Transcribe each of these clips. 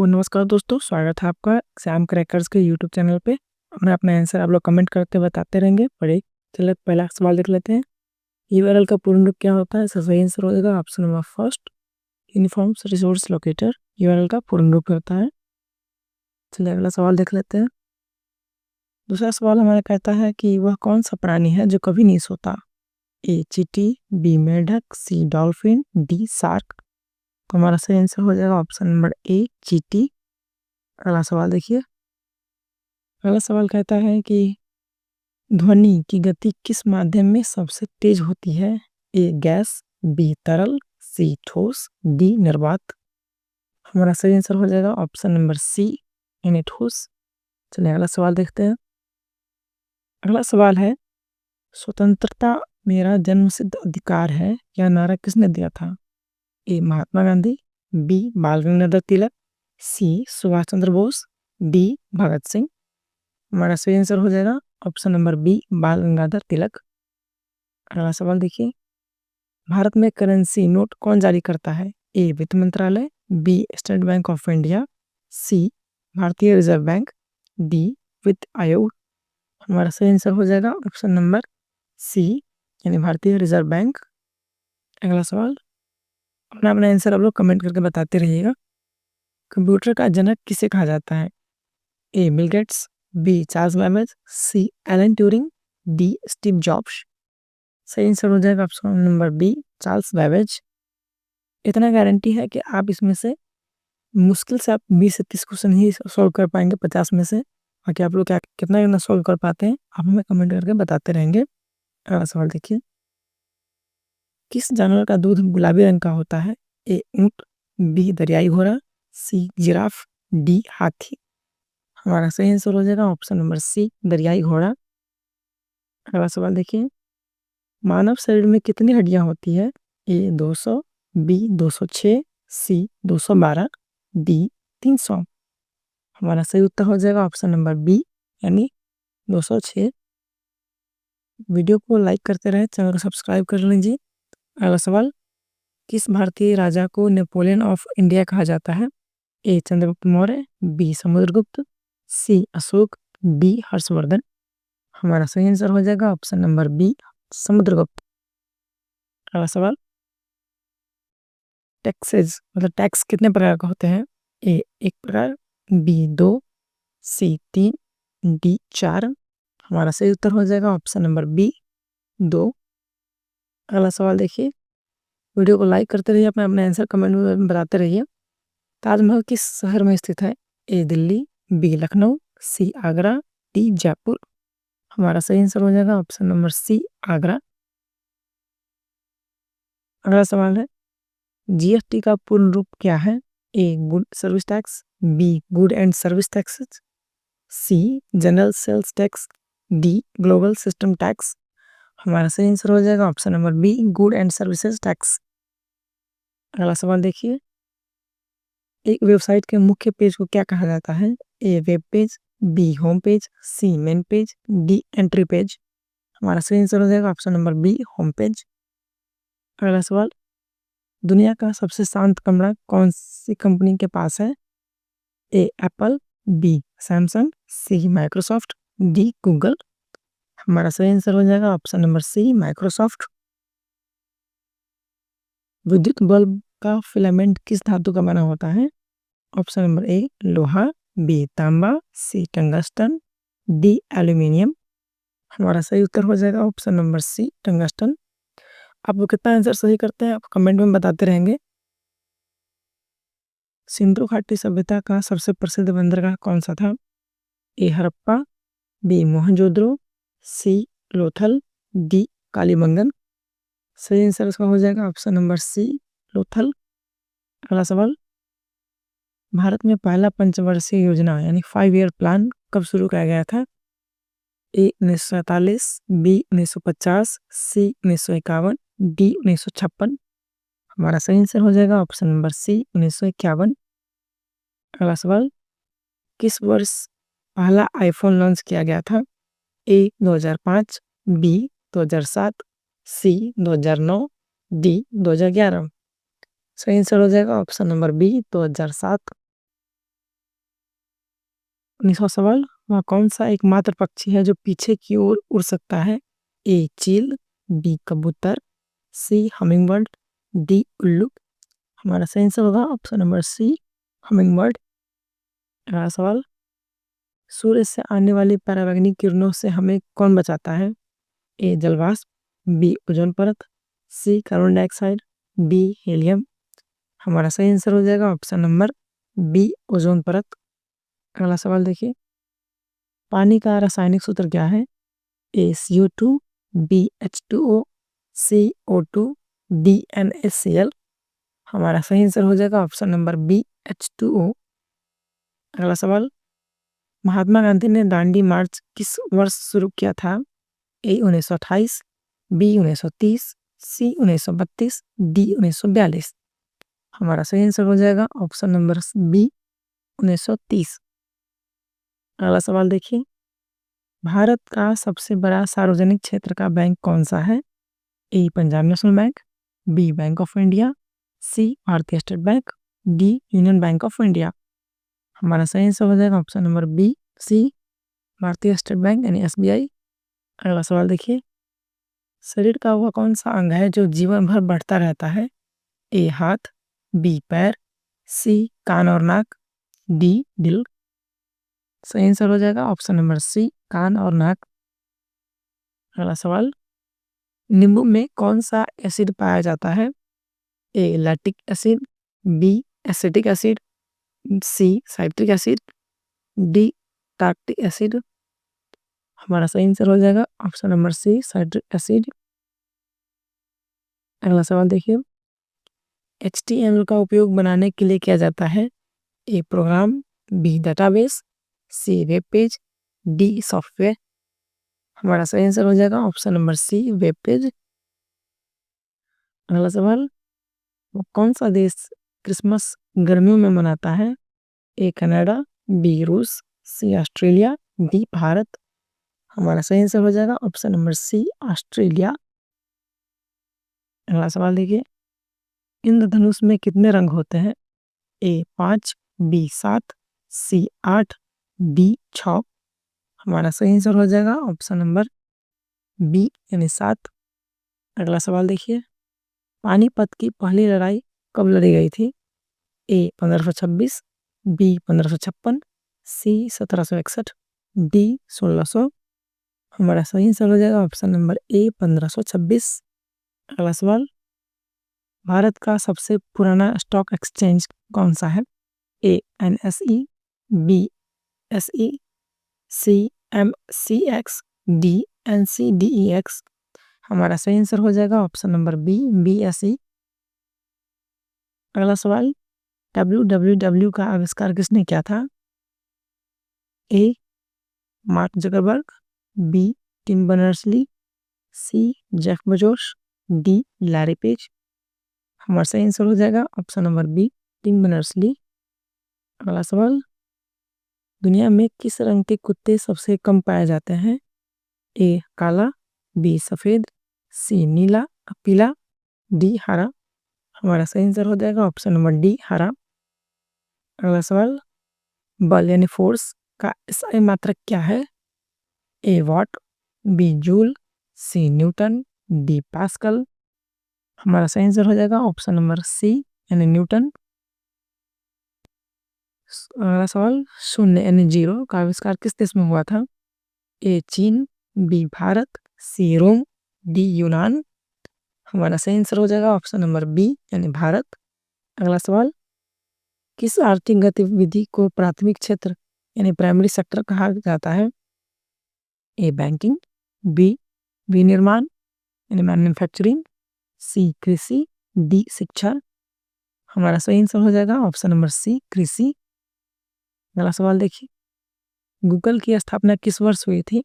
तो नमस्कार दोस्तों, स्वागत है आपका एग्जाम क्रैकर्स के यूट्यूब चैनल पे। मैं अपना आंसर आप लोग कमेंट करके बताते रहेंगे। पढ़े चलिए पहला सवाल देख लेते हैं। यूआरएल का पूर्ण रूप क्या होता है? इसका सही आंसर हो जाएगा option number first, uniform resource locator URL का पूर्ण रूप होता है। चलिए अगला सवाल देख लेते हैं। दूसरा सवाल हमारा कहता है कि वह कौन सा प्राणी है जो कभी नहीं सोता? ए चींटी, बी मेंढक, सी डॉल्फिन, डी शार्क। तो हमारा सही आंसर हो जाएगा ऑप्शन नंबर ए चींटी। अगला सवाल देखिए। अगला सवाल कहता है कि ध्वनि की गति किस माध्यम में सबसे तेज होती है? ए गैस, बी तरल, सी ठोस, डी निर्वात। हमारा सही आंसर हो जाएगा ऑप्शन नंबर सी यानी ठोस। चलिए अगला सवाल देखते हैं। अगला सवाल है, स्वतंत्रता मेरा जन्मसिद्ध अधिकार है, यह नारा किसने दिया था? ए महात्मा गांधी, बी बाल गंगाधर तिलक, सी सुभाष चंद्र बोस, डी भगत सिंह। हमारा सही आंसर हो जाएगा ऑप्शन नंबर बी बाल गंगाधर तिलक। अगला सवाल देखिए। भारत में करेंसी नोट कौन जारी करता है? ए वित्त मंत्रालय, B state bank of India, C भारतीय रिजर्व बैंक, डी वित्त आयोग। हमारा सही आंसर हो जाएगा ऑप्शन नंबर सी यानी भारतीय रिजर्व बैंक। अगला सवाल, अपना अपना आंसर आप लोग कमेंट करके बताते रहिएगा। कंप्यूटर का जनक किसे कहा जाता है? A Bill Gates, B Charles Babbage, C Alan Turing, D Steve Jobs. सही आंसर हो जाएगा option number B Charles Babbage. इतना गारंटी है कि आप इसमें से मुश्किल से आप 20 से 30 क्वेश्चन ही सॉल्व कर पाएंगे 50 में से। बाकी आप लोग क्या कितना सॉल्व कर पाते हैं आप हमें कमेंट करके बताते रहेंगे। अगला सवाल देखिए। किस जानवर का दूध गुलाबी रंग का होता है? ए ऊंट, बी दरियाई घोड़ा, सी जिराफ, डी हाथी। हमारा सही आंसर हो जाएगा ऑप्शन नंबर सी दरियाई घोड़ा। अगला सवाल देखिए। मानव शरीर में कितनी हड्डियां होती है? ए 200, बी 206, सी 212, डी 300। हमारा सही उत्तर हो जाएगा ऑप्शन नंबर बी यानी 206। वीडियो को लाइक करते रहे, चैनल को सब्सक्राइब कर लीजिए। अगला सवाल, किस भारतीय राजा को नेपोलियन ऑफ इंडिया कहा जाता है? ए चंद्रगुप्त मौर्य, बी समुद्रगुप्त, सी अशोक, डी हर्षवर्धन। हमारा सही आंसर हो जाएगा ऑप्शन नंबर बी समुद्रगुप्त। अगला सवाल, टैक्सेस मतलब टैक्स कितने प्रकार का होते हैं? ए एक प्रकार, बी 2, सी 3, डी 4। हमारा सही उत्तर हो जाएगा ऑप्शन नंबर बी 2। अगला सवाल देखिए। वीडियो को लाइक करते रहिए, अपने अपने आंसर कमेंट में बताते रहिए। ताजमहल किस शहर में स्थित है? ए दिल्ली, बी लखनऊ, सी आगरा, डी जयपुर। हमारा सही आंसर हो जाएगा ऑप्शन नंबर सी आगरा। अगला सवाल है, जीएसटी का पूर्ण रूप क्या है? A good service tax, B good and service taxes, C general sales tax, D global system tax. हमारा सही आंसर हो जाएगा option number B good and services tax. अगला सवाल देखिए। एक वेबसाइट के मुख्य पेज को क्या कहा जाता है? A web page, B home page, C main page, D entry page. हमारा सही आंसर हो जाएगा option number B home page. अगला सवाल, दुनिया का सबसे शांत कमरा कौन सी कंपनी के पास है? A Apple, B Samsung, C Microsoft, D Google. हमारा सही आंसर हो जाएगा ऑप्शन नंबर सी माइक्रोसॉफ्ट। विद्युत बल्ब का फिलामेंट किस धातु का बना होता है? ऑप्शन नंबर ए लोहा, बी तांबा, सी टंगस्टन, डी एल्यूमिनियम। हमारा सही उत्तर हो जाएगा ऑप्शन नंबर सी टंगस्टन। आप लोग कितना आंसर सही करते हैं आप कमेंट में बताते रहेंगे। सिंधु घाटी सभ्यता का सबसे प्रसिद्ध बंदरगाह कौन सा था? ए हड़प्पा, बी मोहनजोदड़ो, सी लोथल, डी कालीबंगन। सही आंसर इसका हो जाएगा ऑप्शन नंबर सी लोथल। अगला सवाल, भारत में पहला पंचवर्षीय योजना यानी 5 ईयर प्लान कब शुरू किया गया था? ए 1947, बी 1950, सी 1951, डी 1956। हमारा सही आंसर हो जाएगा ऑप्शन नंबर सी 1951। अगला सवाल, किस वर्ष पहला आईफोन लॉन्च किया गया था? ए 2005, बी 2007, सी 2009, डी 2011। सही आंसर हो जाएगा ऑप्शन नंबर बी 2007। 19वां सवाल, वह कौन सा एकमात्र पक्षी है जो पीछे की ओर उड़ सकता है? ए चील, बी कबूतर, सी हमिंगबर्ड, डी उल्लू। हमारा सही आंसर होगा ऑप्शन नंबर सी हमिंगबर्ड। अगला सवाल, सूर्य से आने वाली पराबैंगनी किरणों से हमें कौन बचाता है? ए जलवाष्प, बी ओजोन परत, सी कार्बन डाइऑक्साइड, डी हीलियम। हमारा सही आंसर हो जाएगा ऑप्शन नंबर बी ओजोन परत। अगला सवाल देखिए, पानी का रासायनिक सूत्र क्या है? ए CO2, बी H2O, सी O2, डी NaCl। हमारा सही आंसर हो जाएगा ऑप्शन नंबर बी H2O। अगला सवाल, महात्मा गांधी ने दांडी मार्च किस वर्ष शुरू किया था? ए 1928, बी 1930, सी 1932, डी 1942। हमारा सही आंसर हो जाएगा ऑप्शन नंबर बी 1930। अगला सवाल देखिए, भारत का सबसे बड़ा सार्वजनिक क्षेत्र का बैंक कौन सा है? A Punjab national bank, B bank of India, C भारतीय state bank, D union bank of India. हमारा सही आंसर हो जाएगा ऑप्शन नंबर बी सी भारतीय स्टेट बैंक यानी SBI। अगला सवाल देखिए, शरीर का वह कौन सा अंग है जो जीवन भर बढ़ता रहता है? ए हाथ, बी पैर, सी कान और नाक, डी दिल। सही आंसर हो जाएगा ऑप्शन नंबर सी कान और नाक। अगला सवाल, नींबू में कौन सा एसिड पाया जाता है? A lactic acid, B acetic acid, C citric acid, D tartaric acid. हमारा सही आंसर हो जाएगा option number C citric acid. अगला सवाल देखिए, HTML का उपयोग बनाने के लिए किया जाता है? A program, B database, C web page, D software. हमारा सही आंसर हो जाएगा option number C web page. अगला सवाल, वो कौन सा देश क्रिसमस गर्मियों में मनाता है? ए कनाडा, बी रूस, सी ऑस्ट्रेलिया, डी भारत। हमारा सही आंसर हो जाएगा ऑप्शन नंबर सी ऑस्ट्रेलिया। अगला सवाल देखिए, इंद्रधनुष में कितने रंग होते हैं? ए 5, बी 7, सी 8, डी 6। हमारा सही आंसर हो जाएगा ऑप्शन नंबर बी यानी 7। अगला सवाल देखिए, पानीपत की पहली लड़ाई कब लड़ी गई थी? ए 1526, बी 1556, सी 1761, डी 1600। हमारा सही आंसर हो जाएगा ऑप्शन नंबर ए 1526। अगला सवाल, भारत का सबसे पुराना स्टॉक एक्सचेंज कौन सा है? ए NSE, बी SE, सी MCX, डी NCDEX। हमारा सही आंसर हो जाएगा ऑप्शन नंबर बी BSE। अगला सवाल, www का आविष्कार किसने किया था? A Mark Zuckerberg, B Tim Berners Lee, C Jeff Bezos, D Larry Page. हमारा सही आंसर हो जाएगा option number B Tim Berners Lee. अगला सवाल, दुनिया में किस रंग के कुत्ते सबसे कम पाए जाते हैं? ए काला, बी सफेद, सी नीला पीला, डी हरा। हमारा सही आंसर हो जाएगा ऑप्शन नंबर डी हरा। अगला सवाल, बल यानी फोर्स का SI मात्रक क्या है? A watt, B joule, C newton, D pascal. हमारा सही आंसर हो जाएगा ऑप्शन नंबर सी यानी न्यूटन। अगला सवाल, शून्य यानी 0 का आविष्कार किस देश में हुआ था? ए चीन, बी भारत, सी रोम, डी यूनान। हमारा सही आंसर हो जाएगा ऑप्शन नंबर बी यानी भारत। अगला सवाल, किस आर्थिक गतिविधि को प्राथमिक क्षेत्र यानी प्राइमरी सेक्टर कहा जाता है? ए बैंकिंग, बी विनिर्माण यानी मैन्युफैक्चरिंग, सी कृषि, डी शिक्षा। हमारा सही आंसर हो जाएगा ऑप्शन नंबर सी कृषि। अगला सवाल देखिए, गूगल की स्थापना किस वर्ष हुई थी?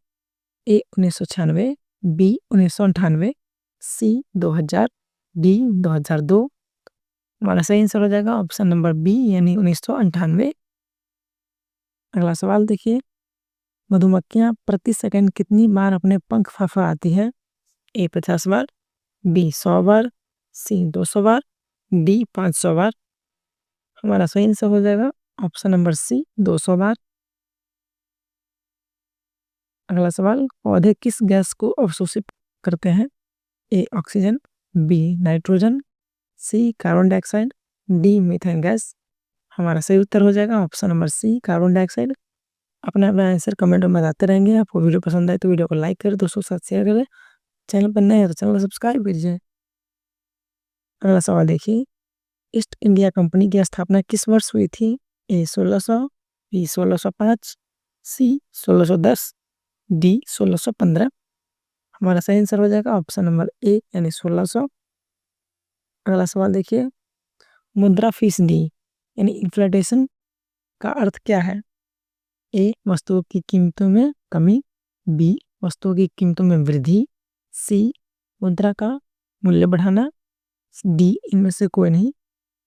ए 1996, बी 1998, सी 2000, डी 2002। हमारा सही आंसर हो जाएगा ऑप्शन नंबर बी यानी 1998। अगला सवाल देखिए, मधुमक्खियां प्रति सेकंड कितनी बार अपने पंख फड़फड़ाती है? ए 50 बार, बी 100 बार, सी 200 बार, डी 500 बार। हमारा सही आंसर हो जाएगा ऑप्शन नंबर सी 200 बार। अगला सवाल, पौधे किस गैस को अवशोषित करते हैं? A oxygen, B nitrogen, C carbon dioxide, D methane gas. हमारा सही उत्तर हो जाएगा option number C carbon dioxide. अपना अपना आंसर कमेंट में बताते रहेंगे। आपको वीडियो पसंद आए तो वीडियो को लाइक करें, दोस्तों के साथ शेयर करें। चैनल पर नए हैं तो चैनल को सब्सक्राइब कीजिए। अगला सवाल देखिए, ईस्ट इंडिया कंपनी की स्थापना किस वर्ष हुई थी? ए 1600, बी 1605, सी 1610, डी 1615। हमारा सही आंसर हो जाएगा ऑप्शन नंबर ए यानी 1600। अगला सवाल देखिए, मुद्रास्फीति यानी इन्फ्लेशन का अर्थ क्या है? ए वस्तुओं की कीमतों में कमी, बी वस्तुओं की कीमतों में वृद्धि, सी मुद्रा का मूल्य बढ़ाना, डी इनमें से कोई नहीं।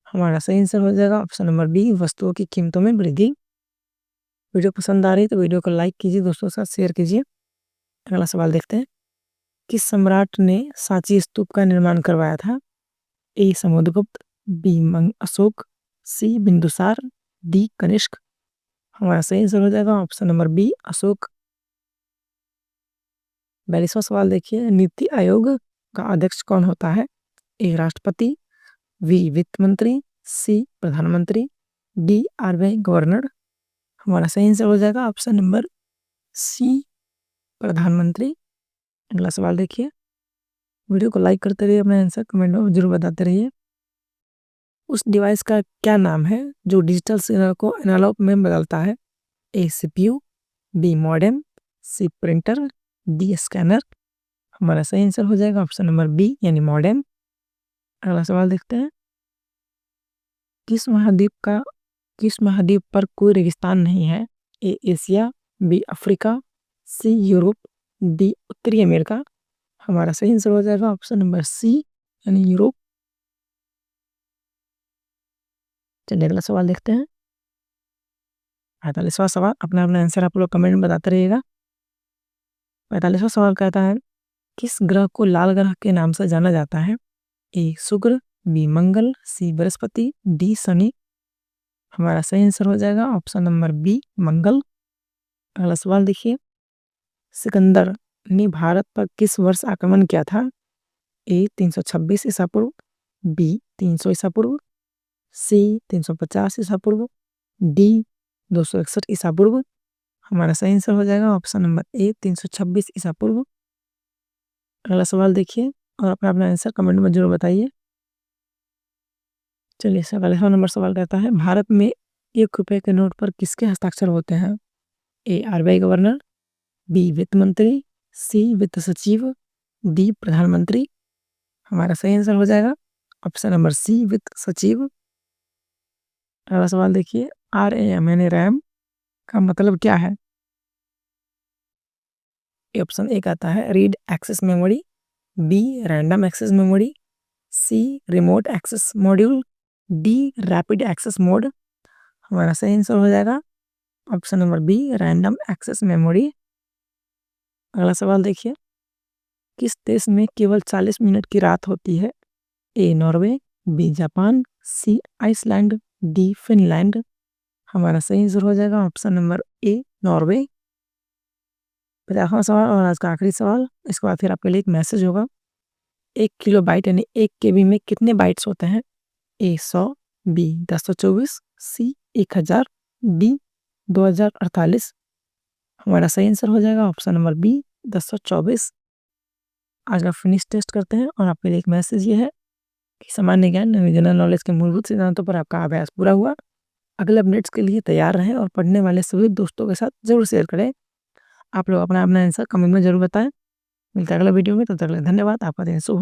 हमारा सही आंसर हो जाएगा ऑप्शन नंबर बी वस्तुओं की कीमतों में वृद्धि। वीडियो पसंद आ रही है तो वीडियो को लाइक कीजिए, दोस्तों के साथ शेयर कीजिए। अगला सवाल देखते हैं, किस सम्राट ने सांची स्तूप का निर्माण करवाया था? ए समुद्रगुप्त, बी अशोक, सी बिंदुसार, डी कनिष्क। हमारा सही आंसर हो जाएगा ऑप्शन नंबर बी अशोक। 42वां सवाल देखिए, नीति आयोग का अध्यक्ष कौन होता है? ए राष्ट्रपति, बी वित्त मंत्री, सी प्रधानमंत्री, डी आरबीआई गवर्नर। हमारा सही आंसर हो जाएगा ऑप्शन नंबर सी प्रधानमंत्री। अगला सवाल देखिए, वीडियो को लाइक करते रहिए, अपना आंसर कमेंट में जरूर बताते रहिए। उस डिवाइस का क्या नाम है जो डिजिटल सिग्नल को एनालॉग में बदलता है? ए सीपीयू, बी मॉडेम, सी प्रिंटर, डी स्कैनर। हमारा सही आंसर हो जाएगा ऑप्शन नंबर बी यानी मॉडेम। अगला सवाल देखते हैं, किस महाद्वीप पर कोई रेगिस्तान नहीं है? A Asia, B Africa, C Europe, D उत्तरी अमेरिका। हमारा सही आंसर हो जाएगा ऑप्शन नंबर सी यानी यूरोप। चलिए अगला सवाल देखते हैं, 45वां सवाल। अपना अपना आंसर आप लोग कमेंट में बताते रहिएगा। 45वां सवाल कहता है, किस ग्रह को लाल ग्रह के नाम से जाना जाता है? ए शुक्र, बी मंगल, सी बृहस्पति, डी शनि। हमारा सही आंसर हो जाएगा ऑप्शन नंबर बी मंगल। अगला सवाल देखिए, सिकंदर ने भारत पर किस वर्ष आक्रमण किया था? ए 326 ईसा पूर्व, बी 300 ईसा पूर्व, सी 350 ईसा पूर्व, डी 261 ईसा पूर्व। हमारा सही आंसर हो जाएगा ऑप्शन नंबर ए 326 ईसा पूर्व। अगला सवाल देखिए और अपना अपना आंसर कमेंट में जरूर बताइए। चलिए 47वां नंबर सवाल कहता है, भारत में 1 रुपए के नोट पर किसके हस्ताक्षर होते हैं? ए आरबीआई गवर्नर, बी वित्त मंत्री, सी वित्त सचिव, डी प्रधानमंत्री। हमारा सही आंसर हो जाएगा ऑप्शन नंबर सी वित्त सचिव। अगला सवाल देखिए, RAM यानी रैम का मतलब क्या है? ऑप्शन ए कहता है read access memory, B random access memory, C remote access module, D rapid access mode. हमारा सही आंसर हो जाएगा option number B random access memory. अगला सवाल देखिए, किस देश में केवल 40 मिनट की रात होती है? A Norway, B Japan, C Iceland, D Finland. हमारा सही आंसर हो जाएगा ऑप्शन नंबर ए नॉर्वे। 50वां सवाल और आज का आखिरी सवाल, इसके बाद फिर आपके लिए एक मैसेज होगा। 1 किलोबाइट यानी 1 KB में कितने बाइट्स होते हैं? ए 100, बी 1024, सी 1000, डी 2048। हमारा सही आंसर हो जाएगा ऑप्शन नंबर बी 1024। आज का फिनिश टेस्ट करते हैं और आपके लिए एक मैसेज ये है कि सामान्य ज्ञान जनरल नॉलेज के मूलभूत सिद्धांतों पर आपका अभ्यास पूरा हुआ। अगले अपडेट्स के लिए तैयार रहें और पढ़ने वाले सभी दोस्तों के साथ जरूर शेयर करें। आप लोग अपना अपना आंसर कमेंट में जरूर बताएं। मिलता है अगला वीडियो में, तब तक के लिए धन्यवाद। आपका दिन शुभ हो।